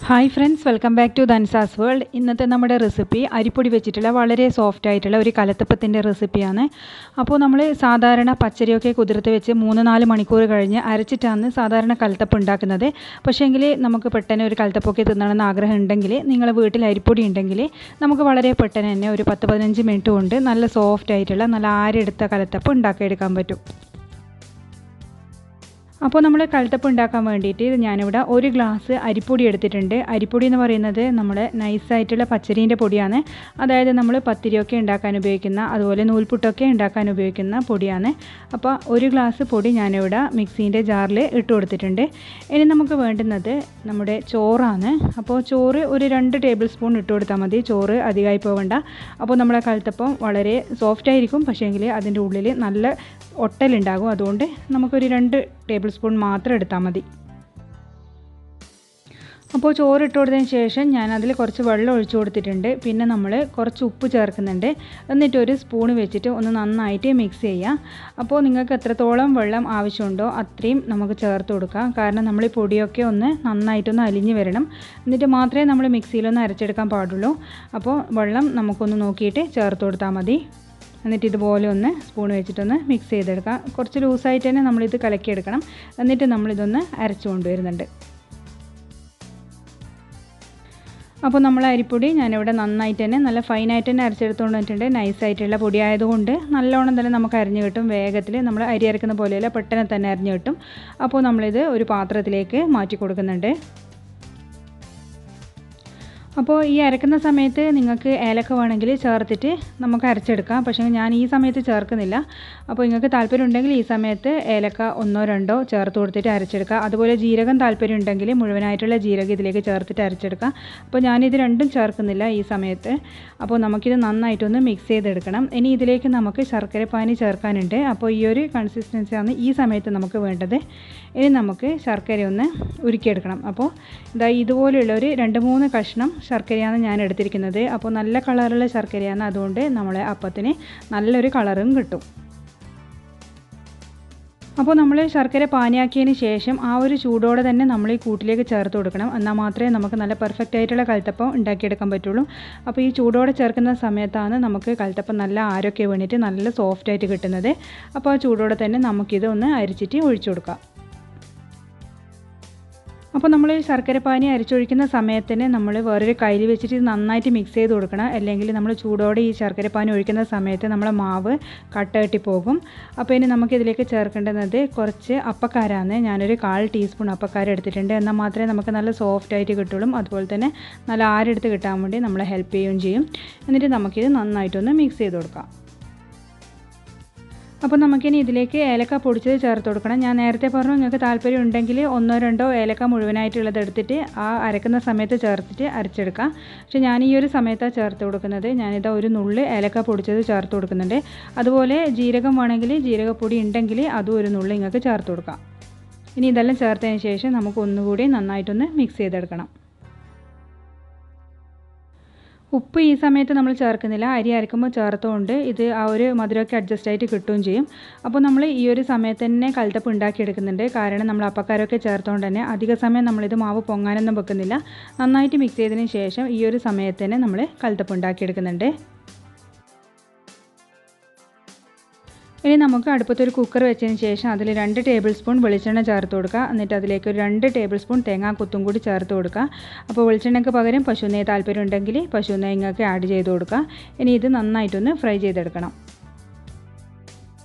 Hi friends, welcome back to dhansasworld. ഇന്നത്തെ നമ്മുടെ recipe അരിപ്പൊടി വെച്ചിട്ടുള്ള വളരെ സോഫ്റ്റ് ആയിട്ടുള്ള ഒരു കലത്തപ്പത്തിൻ്റെ റെസിപ്പിയാണ്. അപ്പോൾ നമ്മൾ സാധാരണ പച്ചരിയൊക്കെ കുതിർത്ത് വെച്ച് 3-4 മണിക്കൂർ കഴിഞ്ഞ് അരച്ചിട്ടാണ് സാധാരണ കലത്തപ്പം ഉണ്ടാക്കുന്നത്. പക്ഷേങ്കിൽ നമുക്ക് പെട്ടെന്ന് ഒരു കലത്തപ്പമൊക്കെ തിന്നണമെന്ന് ആഗ്രഹം ഉണ്ടെങ്കിൽ നിങ്ങൾ വീട്ടിൽ അരിപ്പൊടി ഉണ്ടെങ്കിൽ നമുക്ക് വളരെ പെട്ടെന്ന് തന്നെ ഒരു 10-15 മിനിറ്റ് കൊണ്ട് നല്ല സോഫ്റ്റ് ആയിട്ടുള്ള നല്ല ആരെടുത്ത കലത്തപ്പം ഉണ്ടാക്കിയെടുക്കാൻ പറ്റും. അപ്പോൾ നമ്മൾ കലത്തപ്പം ഉണ്ടാക്കാൻ വേണ്ടിയിട്ട് ഞാനിവിടെ 1 ഗ്ലാസ് അരിപ്പൊടി എടുത്തിട്ടുണ്ട്. അരിപ്പൊടി എന്ന് പറയുന്നത് നമ്മൾ നൈസായിട്ടുള്ള പച്ചരീൻ്റെ പൊടിയാണ്. അതായത് നമ്മൾ പത്തിരിയൊക്കെ ഉണ്ടാക്കാൻ ഉപയോഗിക്കുന്ന, അതുപോലെ നൂൽപുട്ടൊക്കെ ഉണ്ടാക്കാൻ ഉപയോഗിക്കുന്ന പൊടിയാണ്. അപ്പോൾ 1 ഗ്ലാസ് പൊടി ഞാനിവിടെ മിക്സീൻ്റെ ജാറിൽ ഇട്ട് കൊടുത്തിട്ടുണ്ട്. ഇനി നമുക്ക് വേണ്ടുന്നത് നമ്മുടെ ചോറാണ്. അപ്പോൾ ചോറ് ഒരു 2 ടേബിൾ സ്പൂൺ ഇട്ട് കൊടുത്താൽ മതി. ചോറ് അധികമായി പോകണ്ട. അപ്പോൾ നമ്മളെ കലത്തപ്പം വളരെ സോഫ്റ്റ് ആയിരിക്കും, പക്ഷേങ്കിൽ അതിൻ്റെ ഉള്ളിൽ നല്ല ഒട്ടലുണ്ടാകും. അതുകൊണ്ട് നമുക്കൊരു 2 ടേബിൾ സ്പൂൺ മാത്രം എടുത്താൽ മതി. അപ്പോൾ ചോറ് ഇട്ട് കൊടുത്തതിന് ശേഷം ഞാൻ അതിൽ കുറച്ച് വെള്ളം ഒഴിച്ചു കൊടുത്തിട്ടുണ്ട്. പിന്നെ നമ്മൾ കുറച്ച് ഉപ്പ് ചേർക്കുന്നുണ്ട്. എന്നിട്ട് ഒരു സ്പൂൺ വെച്ചിട്ട് ഒന്ന് നന്നായിട്ട് മിക്സ് ചെയ്യാം. അപ്പോൾ നിങ്ങൾക്ക് എത്രത്തോളം വെള്ളം ആവശ്യമുണ്ടോ അത്രയും നമുക്ക് ചേർത്ത് കൊടുക്കാം. കാരണം നമ്മൾ ഈ പൊടിയൊക്കെ ഒന്ന് നന്നായിട്ടൊന്ന് അലിഞ്ഞ് വരണം. എന്നിട്ട് മാത്രമേ നമ്മൾ മിക്സിയിലൊന്ന് അരച്ചെടുക്കാൻ പാടുള്ളൂ. അപ്പോൾ വെള്ളം നമുക്കൊന്ന് നോക്കിയിട്ട് ചേർത്ത് കൊടുത്താൽ മതി. എന്നിട്ട് ഇതുപോലെ ഒന്ന് സ്പൂൺ വെച്ചിട്ടൊന്ന് മിക്സ് ചെയ്തെടുക്കാം. കുറച്ച് ലൂസായിട്ട് തന്നെ നമ്മളിത് കലക്കിയെടുക്കണം. എന്നിട്ട് നമ്മളിതൊന്ന് അരച്ചു കൊണ്ടുവരുന്നുണ്ട്. അപ്പോൾ നമ്മൾ അരിപ്പൊടി ഞാനിവിടെ നന്നായിട്ട് തന്നെ നല്ല ഫൈനായിട്ട് തന്നെ അരച്ചെടുത്തുകൊണ്ട് വന്നിട്ടുണ്ട്. നൈസായിട്ടുള്ള പൊടി ആയതുകൊണ്ട് നല്ലോണം തന്നെ നമുക്ക് അരിഞ്ഞ് കിട്ടും. വേഗത്തിൽ നമ്മൾ അരി അരക്കുന്ന പോലെയല്ല, പെട്ടെന്ന് തന്നെ അരിഞ്ഞ് കിട്ടും. അപ്പോൾ നമ്മളിത് ഒരു പാത്രത്തിലേക്ക് മാറ്റി കൊടുക്കുന്നുണ്ട്. അപ്പോൾ ഈ അരക്കുന്ന സമയത്ത് നിങ്ങൾക്ക് ഏലക്ക വേണമെങ്കിൽ ചേർത്തിട്ട് നമുക്ക് അരച്ചെടുക്കാം. പക്ഷേ ഞാൻ ഈ സമയത്ത് ചേർക്കുന്നില്ല. അപ്പോൾ നിങ്ങൾക്ക് താല്പര്യം ഉണ്ടെങ്കിൽ ഈ സമയത്ത് ഏലക്ക 1-2 ചേർത്ത് കൊടുത്തിട്ട് അരച്ചെടുക്കുക. അതുപോലെ ജീരകം താല്പര്യം ഉണ്ടെങ്കിൽ മുഴുവനായിട്ടുള്ള ജീരകം ഇതിലേക്ക് ചേർത്തിട്ട് അരച്ചെടുക്കാം. അപ്പോൾ ഞാനിത് രണ്ടും ചേർക്കുന്നില്ല ഈ സമയത്ത്. അപ്പോൾ നമുക്കിത് നന്നായിട്ടൊന്ന് മിക്സ് ചെയ്തെടുക്കണം. ഇനി ഇതിലേക്ക് നമുക്ക് ശർക്കരപ്പാനി ചേർക്കാനുണ്ട്. അപ്പോൾ ഈ ഒരു കൺസിസ്റ്റൻസിയാണ് ഈ സമയത്ത് നമുക്ക് വേണ്ടത്. ഇനി നമുക്ക് ശർക്കര ഒന്ന് ഉരുക്കിയെടുക്കണം. അപ്പോൾ ഇതുപോലെയുള്ള ഒരു 2-3 കഷ്ണം ശർക്കരയാണ് ഞാൻ എടുത്തിരിക്കുന്നത്. അപ്പോൾ നല്ല കളറുള്ള ശർക്കരയാണ്. അതുകൊണ്ട് നമ്മളെ അപ്പത്തിന് നല്ലൊരു കളറും കിട്ടും. അപ്പോൾ നമ്മൾ ശർക്കര പാനിയാക്കിയതിന് ശേഷം ആ ഒരു ചൂടോടെ തന്നെ നമ്മൾ ഈ കൂട്ടിലേക്ക് ചേർത്ത് കൊടുക്കണം. എന്നാൽ മാത്രമേ നമുക്ക് നല്ല പെർഫെക്റ്റ് ആയിട്ടുള്ള കലത്തപ്പം ഉണ്ടാക്കിയെടുക്കാൻ പറ്റുള്ളൂ. അപ്പോൾ ഈ ചൂടോടെ ചേർക്കുന്ന സമയത്താണ് നമുക്ക് കലത്തപ്പം നല്ല ആരൊക്കെ വേണ്ടിയിട്ട് നല്ല സോഫ്റ്റായിട്ട് കിട്ടുന്നത്. അപ്പോൾ ആ ചൂടോടെ തന്നെ നമുക്കിത് ഒന്ന് അരിച്ചിട്ട് ഒഴിച്ചു കൊടുക്കാം. അപ്പോൾ നമ്മൾ ശർക്കരപ്പാനി അരിച്ചൊഴിക്കുന്ന സമയത്തിന് നമ്മൾ വേറൊരു കയ്യിൽ വെച്ചിട്ട് നന്നായിട്ട് മിക്സ് ചെയ്ത് കൊടുക്കണം. അല്ലെങ്കിൽ നമ്മൾ ചൂടോടെ ഈ ശർക്കരപ്പാനി ഒഴിക്കുന്ന സമയത്ത് നമ്മളെ മാവ് കട്ട കെട്ടി പോകും. അപ്പോൾ ഇനി നമുക്കിതിലേക്ക് ചേർക്കേണ്ടുന്നത് കുറച്ച് അപ്പക്കാരാണ്. ഞാനൊരു 1/4 ടീസ്പൂൺ അപ്പക്കാര എടുത്തിട്ടുണ്ട്. എന്നാൽ മാത്രമേ നമുക്ക് നല്ല സോഫ്റ്റ് ആയിട്ട് കിട്ടുള്ളൂ. അതുപോലെ തന്നെ നല്ല ആരെടുത്ത് കിട്ടാൻ വേണ്ടി നമ്മളെ ഹെൽപ്പ് ചെയ്യുകയും ചെയ്യും. എന്നിട്ട് നമുക്കിത് നന്നായിട്ടൊന്ന് മിക്സ് ചെയ്ത് കൊടുക്കാം. അപ്പോൾ നമുക്കിനി ഇതിലേക്ക് ഏലക്ക പൊടിച്ചത് ചേർത്ത് കൊടുക്കണം. ഞാൻ നേരത്തെ പറഞ്ഞു, നിങ്ങൾക്ക് താല്പര്യം ഉണ്ടെങ്കിൽ 1-2 ഏലക്ക മുഴുവനായിട്ടുള്ളത് എടുത്തിട്ട് ആ അരക്കുന്ന സമയത്ത് ചേർത്തിട്ട് അരച്ചെടുക്കാം. പക്ഷേ ഞാൻ ഈ ഒരു സമയത്താണ് ചേർത്ത് കൊടുക്കുന്നത്. ഞാനിതാ ഒരു നുള്ള് ഏലക്ക പൊടിച്ചത് ചേർത്ത് കൊടുക്കുന്നുണ്ട്. അതുപോലെ ജീരകം വേണമെങ്കിൽ ജീരകപ്പൊടി ഉണ്ടെങ്കിൽ അതും ഒരു നുള്ള് നിങ്ങൾക്ക് ചേർത്ത് കൊടുക്കാം. ഇനി ഇതെല്ലാം ചേർത്തതിന് ശേഷം നമുക്ക് ഒന്നുകൂടി നന്നായിട്ടൊന്ന് മിക്സ് ചെയ്തെടുക്കണം. ഉപ്പ് ഈ സമയത്ത് നമ്മൾ ചേർക്കുന്നില്ല. അരി അരക്കുമ്പോൾ ചേർത്തുകൊണ്ട് ഇത് ആ ഒരു മധുരമൊക്കെ അഡ്ജസ്റ്റ് ആയിട്ട് കിട്ടുകയും ചെയ്യും. അപ്പോൾ നമ്മൾ ഈ ഒരു സമയത്ത് തന്നെ കലത്തപ്പം ഉണ്ടാക്കിയെടുക്കുന്നുണ്ട്. കാരണം നമ്മൾ അപ്പക്കാരൊക്കെ ചേർത്തുകൊണ്ട് തന്നെ അധിക സമയം നമ്മളിത് മാവ് പൊങ്ങാനൊന്നും വെക്കുന്നില്ല. നന്നായിട്ട് മിക്സ് ചെയ്തതിന് ശേഷം ഈ ഒരു സമയത്ത് തന്നെ നമ്മൾ കലത്തപ്പം ഉണ്ടാക്കിയെടുക്കുന്നുണ്ട്. ഇനി നമുക്ക് അടുപ്പത്തൊരു കുക്കർ വെച്ചതിന് ശേഷം അതിൽ 2 ടേബിൾ സ്പൂൺ വെളിച്ചെണ്ണ ചേർത്ത് കൊടുക്കുക. എന്നിട്ട് അതിലേക്ക് ഒരു 2 ടേബിൾ സ്പൂൺ തേങ്ങാക്കൊത്തും കൂടി ചേർത്ത് കൊടുക്കുക. അപ്പോൾ വെളിച്ചെണ്ണയ്ക്ക് പകരം പശുനെയ്യ് താല്പര്യം ഉണ്ടെങ്കിൽ പശുനെയ്യ് നിങ്ങൾക്ക് ആഡ് ചെയ്ത് കൊടുക്കുക. ഇനി ഇത് നന്നായിട്ടൊന്ന് ഫ്രൈ ചെയ്തെടുക്കണം.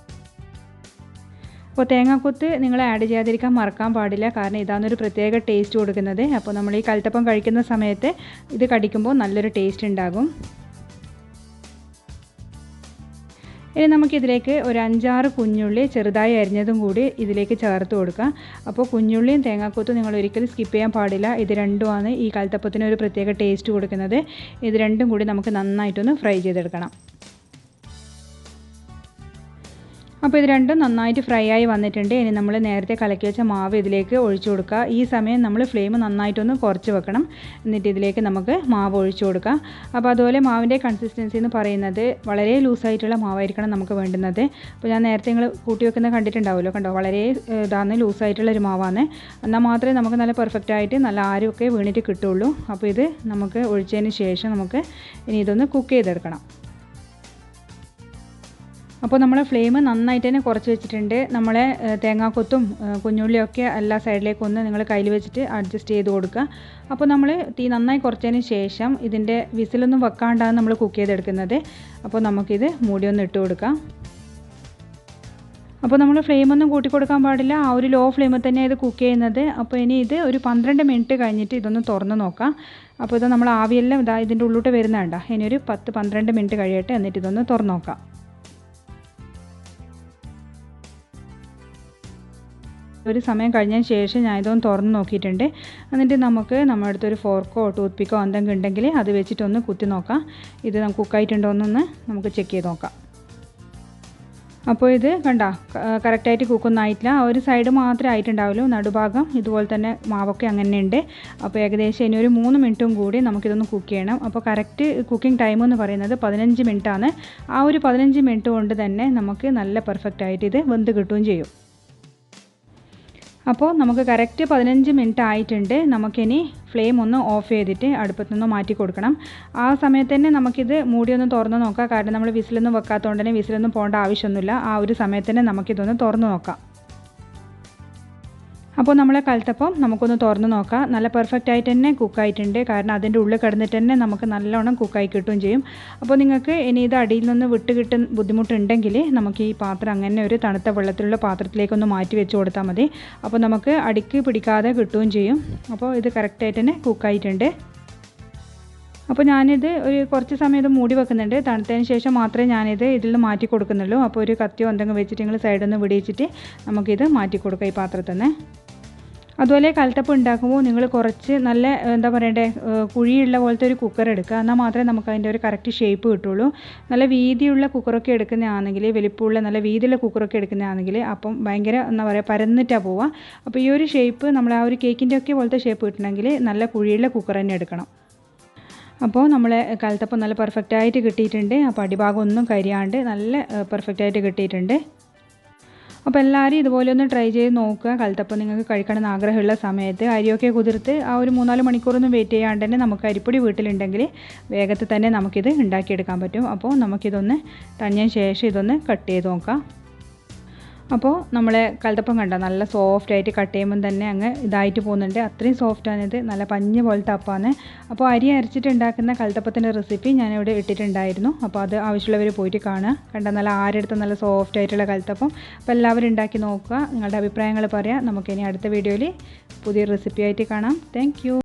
അപ്പോൾ തേങ്ങാക്കൊത്ത് നിങ്ങൾ ആഡ് ചെയ്യാതിരിക്കാൻ മറക്കാൻ പാടില്ല. കാരണം ഇതാണൊരു പ്രത്യേക ടേസ്റ്റ് കൊടുക്കുന്നത്. അപ്പോൾ നമ്മൾ ഈ കലത്തപ്പം കഴിക്കുന്ന സമയത്ത് ഇത് കടിക്കുമ്പോൾ നല്ലൊരു ടേസ്റ്റ് ഉണ്ടാകും. ഇനി നമുക്കിതിലേക്ക് ഒരു 5-6 കുഞ്ഞുള്ളി ചെറുതായി അരിഞ്ഞതും കൂടി ഇതിലേക്ക് ചേർത്ത് കൊടുക്കാം. അപ്പോൾ കുഞ്ഞുള്ളിയും തേങ്ങാക്കൊത്തും നിങ്ങൾ ഒരിക്കലും സ്കിപ്പ് ചെയ്യാൻ പാടില്ല. ഇത് രണ്ടുമാണ് ഈ കലത്തപ്പത്തിന് ഒരു പ്രത്യേക ടേസ്റ്റ് കൊടുക്കുന്നത്. ഇത് രണ്ടും കൂടി നമുക്ക് നന്നായിട്ടൊന്ന് ഫ്രൈ ചെയ്തെടുക്കണം. അപ്പോൾ ഇത് രണ്ടും നന്നായിട്ട് ഫ്രൈ ആയി വന്നിട്ടുണ്ട്. ഇനി നമ്മൾ നേരത്തെ കലക്കി വെച്ച മാവ് ഇതിലേക്ക് ഒഴിച്ചു കൊടുക്കുക. ഈ സമയം നമ്മൾ ഫ്ലെയിം നന്നായിട്ടൊന്ന് കുറച്ച് വെക്കണം. എന്നിട്ട് ഇതിലേക്ക് നമുക്ക് മാവ് ഒഴിച്ചു കൊടുക്കുക. അപ്പോൾ അതുപോലെ മാവിൻ്റെ കൺസിസ്റ്റൻസി എന്ന് പറയുന്നത് വളരെ ലൂസായിട്ടുള്ള മാവായിരിക്കണം നമുക്ക് വേണ്ടുന്നത്. അപ്പോൾ ഞാൻ നേരത്തെ നിങ്ങൾ കൂട്ടി വെക്കുന്നത് കണ്ടിട്ടുണ്ടാവുമല്ലോ, കണ്ടോ, വളരെ ലൂസായിട്ടുള്ളൊരു മാവാണ്. എന്നാൽ മാത്രമേ നമുക്ക് നല്ല പെർഫെക്റ്റ് ആയിട്ട് നല്ല ആരുമൊക്കെ വീണിട്ട് കിട്ടുള്ളൂ. അപ്പോൾ ഇത് നമുക്ക് ഒഴിച്ചതിന് ശേഷം നമുക്ക് ഇനി ഇതൊന്ന് കുക്ക് ചെയ്തെടുക്കണം. അപ്പോൾ നമ്മൾ ഫ്ലെയിം നന്നായിട്ട് തന്നെ കുറച്ച് വെച്ചിട്ടുണ്ട്. നമ്മളെ തേങ്ങാക്കൊത്തും കുഞ്ഞുള്ളിയൊക്കെ എല്ലാ സൈഡിലേക്കൊന്ന് നിങ്ങൾ കയ്യിൽ വെച്ചിട്ട് അഡ്ജസ്റ്റ് ചെയ്ത് കൊടുക്കുക. അപ്പോൾ നമ്മൾ തീ നന്നായി കുറച്ചതിന് ശേഷം ഇതിൻ്റെ വിസിലൊന്നും വെക്കാണ്ടാണ് നമ്മൾ കുക്ക് ചെയ്തെടുക്കുന്നത്. അപ്പോൾ നമുക്കിത് മൂടിയൊന്ന് ഇട്ട് കൊടുക്കാം. അപ്പോൾ നമ്മൾ ഫ്ലെയിമൊന്നും കൂട്ടി കൊടുക്കാൻ പാടില്ല, ആ ഒരു ലോ ഫ്ലെയിമിൽ തന്നെ ഇത് കുക്ക് ചെയ്യുന്നത്. അപ്പോൾ ഇനി ഇത് ഒരു 12 മിനിറ്റ് കഴിഞ്ഞിട്ട് ഇതൊന്ന് തുറന്ന് നോക്കാം. അപ്പോൾ ഇത് നമ്മൾ ആവിയെല്ലാം ഇതിൻ്റെ ഉള്ളിലോട്ട് വരുന്നുണ്ട. ഇനി ഒരു 10-12 മിനിറ്റ് കഴിയട്ടെ, എന്നിട്ട് ഇതൊന്ന് തുറന്ന് നോക്കാം. ഒരു സമയം കഴിഞ്ഞതിന് ശേഷം ഞാൻ ഇതൊന്ന് തുറന്ന് നോക്കിയിട്ടുണ്ട്. എന്നിട്ട് നമുക്ക് നമ്മുടെ അടുത്തൊരു ഫോർക്കോ ടൂത്ത് പിക്കോ എന്തെങ്കിലും ഉണ്ടെങ്കിൽ അത് വെച്ചിട്ടൊന്ന് കുത്തി നോക്കാം. ഇത് നമുക്ക് കുക്കായിട്ടുണ്ടോ എന്നൊന്ന് നമുക്ക് ചെക്ക് ചെയ്ത് നോക്കാം. അപ്പോൾ ഇത് കണ്ടോ, കറക്റ്റായിട്ട് കുക്കൊന്നും ആയിട്ടില്ല. ഒരു സൈഡ് മാത്രമേ ആയിട്ടുണ്ടാവുള്ളൂ, നടുഭാഗം ഇതുപോലെ തന്നെ മാവൊക്കെ അങ്ങനെ ഉണ്ട്. അപ്പോൾ ഏകദേശം ഇനി ഒരു 3 മിനിറ്റും കൂടി നമുക്കിതൊന്ന് കുക്ക് ചെയ്യണം. അപ്പോൾ കറക്റ്റ് കുക്കിംഗ് ടൈം എന്ന് പറയുന്നത് 15 മിനിറ്റാണ്. ആ ഒരു 15 മിനിറ്റ് കൊണ്ട് തന്നെ നമുക്ക് നല്ല പെർഫെക്റ്റ് ആയിട്ട് ഇത് വെന്ത് കിട്ടുകയും ചെയ്യും. അപ്പോൾ നമുക്ക് കറക്റ്റ് 15 മിനിറ്റ് ആയിട്ടുണ്ട്. നമുക്കിനി ഫ്ലെയിം ഒന്ന് ഓഫ് ചെയ്തിട്ട് അടുപ്പത്തുനിന്ന് മാറ്റി കൊടുക്കണം. ആ സമയത്ത് തന്നെ നമുക്കിത് മൂടിയൊന്ന് തുറന്ന് നോക്കാം. കാരണം നമ്മൾ വിസിലൊന്നും വെക്കാത്തതുകൊണ്ട് തന്നെ വിസിലൊന്നും പോകേണ്ട ആവശ്യമൊന്നുമില്ല. ആ ഒരു സമയത്ത് തന്നെ നമുക്കിതൊന്ന് തുറന്ന് നോക്കാം. അപ്പോൾ നമ്മളെ കൽത്തപ്പം നമുക്കൊന്ന് തുറന്ന് നോക്കാം. നല്ല പെർഫെക്റ്റ് ആയിട്ട് തന്നെ കുക്കായിട്ടുണ്ട്. കാരണം അതിൻ്റെ ഉള്ളിൽ കിടന്നിട്ട് തന്നെ നമുക്ക് നല്ലോണം കുക്കായി കിട്ടുകയും ചെയ്യും. അപ്പോൾ നിങ്ങൾക്ക് ഇനി ഇത് അടിയിൽ നിന്ന് വിട്ട് കിട്ടുന്ന ബുദ്ധിമുട്ടുണ്ടെങ്കിൽ നമുക്ക് ഈ പാത്രം അങ്ങനെ ഒരു തണുത്ത വെള്ളത്തിലുള്ള പാത്രത്തിലേക്കൊന്ന് മാറ്റി വെച്ച് കൊടുത്താൽ മതി. അപ്പോൾ നമുക്ക് അടിക്ക് പിടിക്കാതെ കിട്ടുകയും ചെയ്യും. അപ്പോൾ ഇത് കറക്റ്റായിട്ട് തന്നെ കുക്കായിട്ടുണ്ട്. അപ്പോൾ ഞാനിത് ഒരു കുറച്ച് സമയം ഇത് മൂടി വെക്കുന്നുണ്ട്. തണുത്തതിന് ശേഷം മാത്രമേ ഞാനിത് ഇതിൽ നിന്ന് മാറ്റി കൊടുക്കുന്നുള്ളൂ. അപ്പോൾ ഒരു കത്തിയോ എന്തെങ്കിലും വെച്ചിട്ട് നിങ്ങൾ സൈഡിൽ നിന്ന് വിടിയിച്ചിട്ട് നമുക്കിത് മാറ്റി കൊടുക്കാം ഈ പാത്രത്തിൽ നിന്ന്. അതുപോലെ കൽത്തപ്പം ഉണ്ടാക്കുമ്പോൾ നിങ്ങൾ കുറച്ച് നല്ല എന്താ പറയണ്ടേ, കുഴിയുള്ള പോലത്തെ ഒരു കുക്കർ എടുക്കുക. എന്നാൽ മാത്രമേ നമുക്ക് അതിൻ്റെ ഒരു കറക്റ്റ് ഷേപ്പ് കിട്ടുള്ളൂ. നല്ല വീതിയുള്ള കുക്കറൊക്കെ എടുക്കുന്നതാണെങ്കിൽ, വലിപ്പമുള്ള നല്ല വീതിയുള്ള കുക്കറൊക്കെ എടുക്കുന്നതാണെങ്കിൽ അപ്പം ഭയങ്കര എന്താ പറയുക പരന്നിട്ടാണ് പോവുക. അപ്പോൾ ഈ ഒരു ഷേപ്പ് നമ്മൾ ആ ഒരു കേക്കിൻ്റെ ഒക്കെ പോലത്തെ ഷേപ്പ് കിട്ടണമെങ്കിൽ നല്ല കുഴിയുള്ള കുക്കർ തന്നെ എടുക്കണം. അപ്പോൾ നമ്മളെ കൽത്തപ്പം നല്ല പെർഫെക്റ്റായിട്ട് കിട്ടിയിട്ടുണ്ട്. അപ്പോൾ അടിഭാഗം ഒന്നും കരിയാണ്ട് നല്ല പെർഫെക്റ്റായിട്ട് കിട്ടിയിട്ടുണ്ട്. അപ്പോൾ എല്ലാവരും ഇതുപോലെ ഒന്ന് ട്രൈ ചെയ്ത് നോക്കുക. കൽത്തപ്പം നിങ്ങൾക്ക് കഴിക്കണമെന്ന് ആഗ്രഹമുള്ള സമയത്ത് അരിയൊക്കെ കുതിർത്ത് ആ ഒരു 3-4 മണിക്കൂറൊന്നും വെയിറ്റ് ചെയ്യാണ്ട് തന്നെ നമുക്ക് അരിപ്പൊടി വീട്ടിലുണ്ടെങ്കിൽ വേഗത്തിൽ തന്നെ നമുക്കിത് ഉണ്ടാക്കിയെടുക്കാൻ പറ്റും. അപ്പോൾ നമുക്കിതൊന്ന് തണിഞ്ഞതിന് ശേഷം ഇതൊന്ന് കട്ട് ചെയ്ത് നോക്കാം. അപ്പോൾ നമ്മളെ കൽത്തപ്പം കണ്ടോ, നല്ല സോഫ്റ്റായിട്ട് കട്ട് ചെയ്യുമ്പം തന്നെ അങ്ങ് ഇതായിട്ട് പോകുന്നുണ്ട്. അത്രയും സോഫ്റ്റാണിത്, നല്ല പഞ്ഞ് പോലത്തെ അപ്പമാണ്. അപ്പോൾ അരി അരച്ചിട്ട് ഉണ്ടാക്കുന്ന കൽത്തപ്പത്തിൻ്റെ റെസിപ്പി ഞാനിവിടെ ഇട്ടിട്ടുണ്ടായിരുന്നു. അപ്പോൾ അത് ആവശ്യമുള്ളവർ പോയിട്ട് കാണുക. കണ്ട നല്ല ആരെടുത്ത നല്ല സോഫ്റ്റായിട്ടുള്ള കൽത്തപ്പം. അപ്പോൾ എല്ലാവരും ഉണ്ടാക്കി നോക്കുക, നിങ്ങളുടെ അഭിപ്രായങ്ങൾ പറയാം. നമുക്കിനി അടുത്ത വീഡിയോയിൽ പുതിയ റെസിപ്പി ആയിട്ട് കാണാം. Thank you.